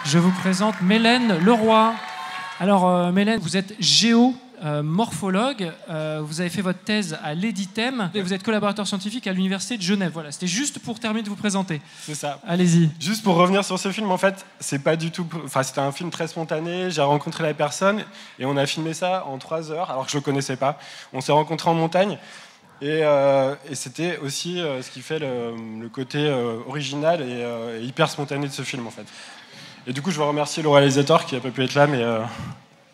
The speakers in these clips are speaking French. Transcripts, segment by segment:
Je vous présente Mélène Leroy. Alors, Mélène, vous êtes géomorphologue. Vous avez fait votre thèse à l'EDITEM et vous êtes collaborateur scientifique à l'Université de Genève. Voilà, c'était juste pour terminer de vous présenter. C'est ça. Allez-y. Juste pour revenir sur ce film, en fait, c'est pas du tout. Enfin, c'était un film très spontané. J'ai rencontré la personne et on a filmé ça en 3 heures, alors que je le connaissais pas. On s'est rencontrés en montagne. Et c'était aussi ce qui fait le côté original et hyper spontané de ce film, en fait. Et du coup, je veux remercier le réalisateur qui n'a pas pu être là, mais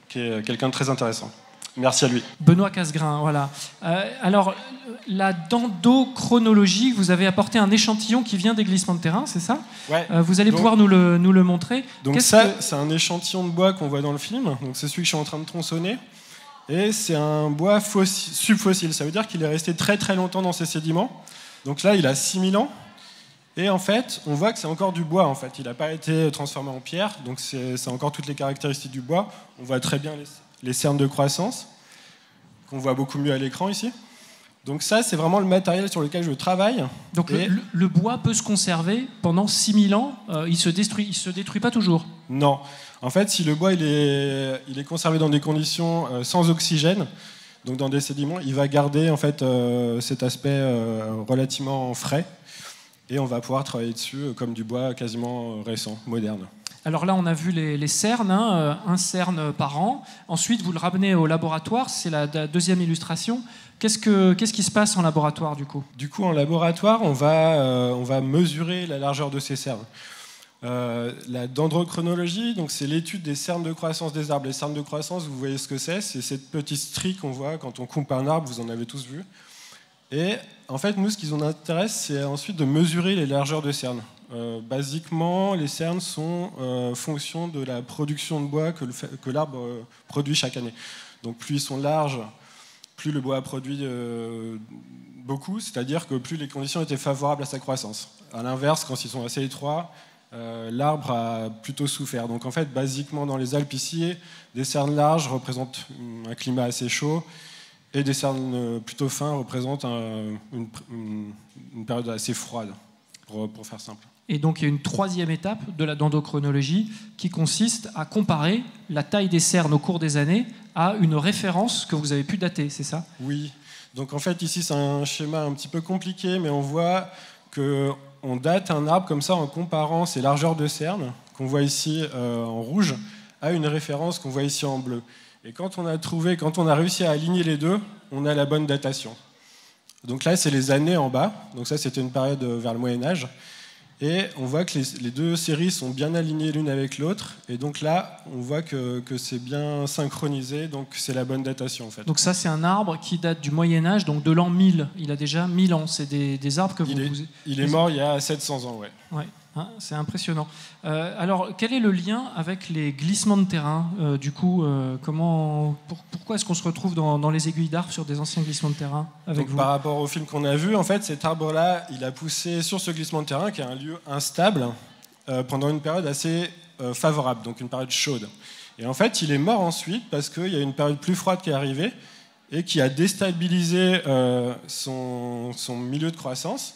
qui est quelqu'un de très intéressant. Merci à lui. Benoît Casgrain, voilà. Alors, la dendrochronologie, vous avez apporté un échantillon qui vient des glissements de terrain, c'est ça? Ouais. Vous allez pouvoir nous le montrer. Donc c'est un échantillon de bois qu'on voit dans le film. Donc c'est celui que je suis en train de tronçonner. Et c'est un bois subfossile. Ça veut dire qu'il est resté très très longtemps dans ses sédiments. Donc là, il a 6000 ans. Et en fait, on voit que c'est encore du bois. En fait, il n'a pas été transformé en pierre. Donc c'est encore toutes les caractéristiques du bois. On voit très bien les cernes de croissance, qu'on voit beaucoup mieux à l'écran ici. Donc ça, c'est vraiment le matériel sur lequel je travaille. Donc le bois peut se conserver pendant 6000 ans. Il se détruit pas toujours. Non. En fait, si le bois il est conservé dans des conditions sans oxygène, donc dans des sédiments, il va garder en fait cet aspect relativement frais. Et on va pouvoir travailler dessus comme du bois quasiment récent, moderne. Alors là, on a vu les cernes, un cerne par an. Ensuite, vous le ramenez au laboratoire, c'est la deuxième illustration. Qu'est-ce qui se passe en laboratoire, du coup? Du coup, en laboratoire, on va mesurer la largeur de ces cernes. La dendrochronologie, donc c'est l'étude des cernes de croissance des arbres. Les cernes de croissance, vous voyez ce que c'est cette petite strie qu'on voit quand on coupe un arbre, vous en avez tous vu. Et en fait, nous, ce qui nous intéresse, c'est ensuite de mesurer les largeurs de cernes. Basiquement, les cernes sont fonction de la production de bois que l'arbre produit chaque année. Donc plus ils sont larges, plus le bois produit beaucoup, c'est-à-dire que plus les conditions étaient favorables à sa croissance. À l'inverse, quand ils sont assez étroits, l'arbre a plutôt souffert. Donc en fait, basiquement, dans les Alpes ici, des cernes larges représentent un climat assez chaud, et des cernes plutôt fins représentent une période assez froide, pour faire simple. Et donc il y a une troisième étape de la dendrochronologie qui consiste à comparer la taille des cernes au cours des années à une référence que vous avez pu dater, c'est ça? Oui. Donc en fait ici c'est un schéma un petit peu compliqué, mais on voit qu'on date un arbre comme ça en comparant ses largeurs de cernes, qu'on voit ici en rouge, à une référence qu'on voit ici en bleu. Et quand on a réussi à aligner les deux, on a la bonne datation. Donc là, c'est les années en bas. Donc ça, c'était une période vers le Moyen-Âge. Et on voit que les deux séries sont bien alignées l'une avec l'autre. Et donc là, on voit que c'est bien synchronisé. Donc c'est la bonne datation, en fait. Donc ça, c'est un arbre qui date du Moyen-Âge, donc de l'an 1000. Il a déjà 1000 ans. C'est des arbres que il est mort il y a 700 ans, ouais. Ouais. Hein, c'est impressionnant. Alors, quel est le lien avec les glissements de terrain? Du coup, pourquoi est-ce qu'on se retrouve dans les aiguilles d'arbres sur des anciens glissements de terrain avec vous? Par rapport au film qu'on a vu, en fait, cet arbre-là, il a poussé sur ce glissement de terrain, qui est un lieu instable, pendant une période assez favorable, donc une période chaude. Et en fait, il est mort ensuite parce qu'il y a une période plus froide qui est arrivée et qui a déstabilisé son milieu de croissance.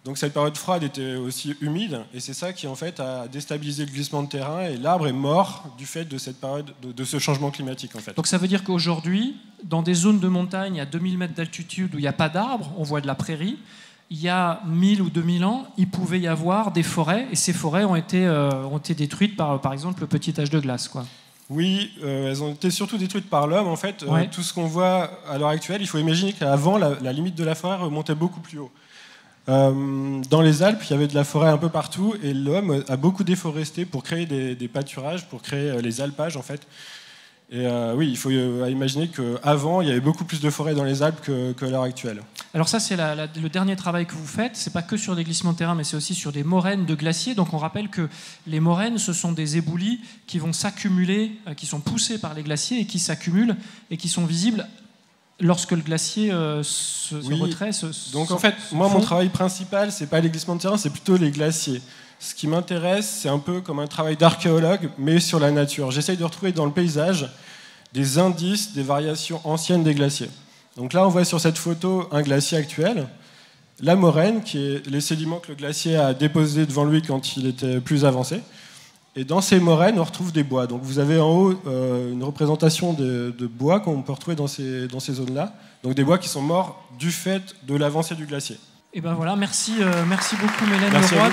Donc cette période froide était aussi humide, et c'est ça qui en fait a déstabilisé le glissement de terrain, et l'arbre est mort du fait de cette période, de ce changement climatique en fait. Donc ça veut dire qu'aujourd'hui, dans des zones de montagne à 2000 mètres d'altitude où il n'y a pas d'arbres, on voit de la prairie, il y a 1000 ou 2000 ans, il pouvait y avoir des forêts, et ces forêts ont été détruites par exemple le petit âge de glace, quoi. Oui, elles ont été surtout détruites par l'homme en fait. Ouais. Tout ce qu'on voit à l'heure actuelle, il faut imaginer qu'avant la limite de la forêt remontait beaucoup plus haut. Dans les Alpes, il y avait de la forêt un peu partout, et l'homme a beaucoup déforesté pour créer des pâturages, pour créer les alpages en fait. Et oui, il faut imaginer qu'avant, il y avait beaucoup plus de forêt dans les Alpes que l'heure actuelle. Alors ça, c'est le dernier travail que vous faites. C'est pas que sur des glissements de terrain, mais c'est aussi sur des moraines de glaciers. Donc on rappelle que les moraines, ce sont des éboulis qui vont s'accumuler, qui sont poussés par les glaciers et qui s'accumulent et qui sont visibles lorsque le glacier se retrait. Donc en fait, moi, mon travail principal, c'est pas les glissements de terrain, c'est plutôt les glaciers. Ce qui m'intéresse, c'est un peu comme un travail d'archéologue, mais sur la nature. J'essaye de retrouver dans le paysage des indices, des variations anciennes des glaciers. Donc là, on voit sur cette photo un glacier actuel, la moraine, qui est les sédiments que le glacier a déposés devant lui quand il était plus avancé. Et dans ces moraines, on retrouve des bois. Donc vous avez en haut une représentation de bois qu'on peut retrouver dans ces zones-là. Donc des bois qui sont morts du fait de l'avancée du glacier. Et ben voilà, merci beaucoup Mélène Merci Leroy.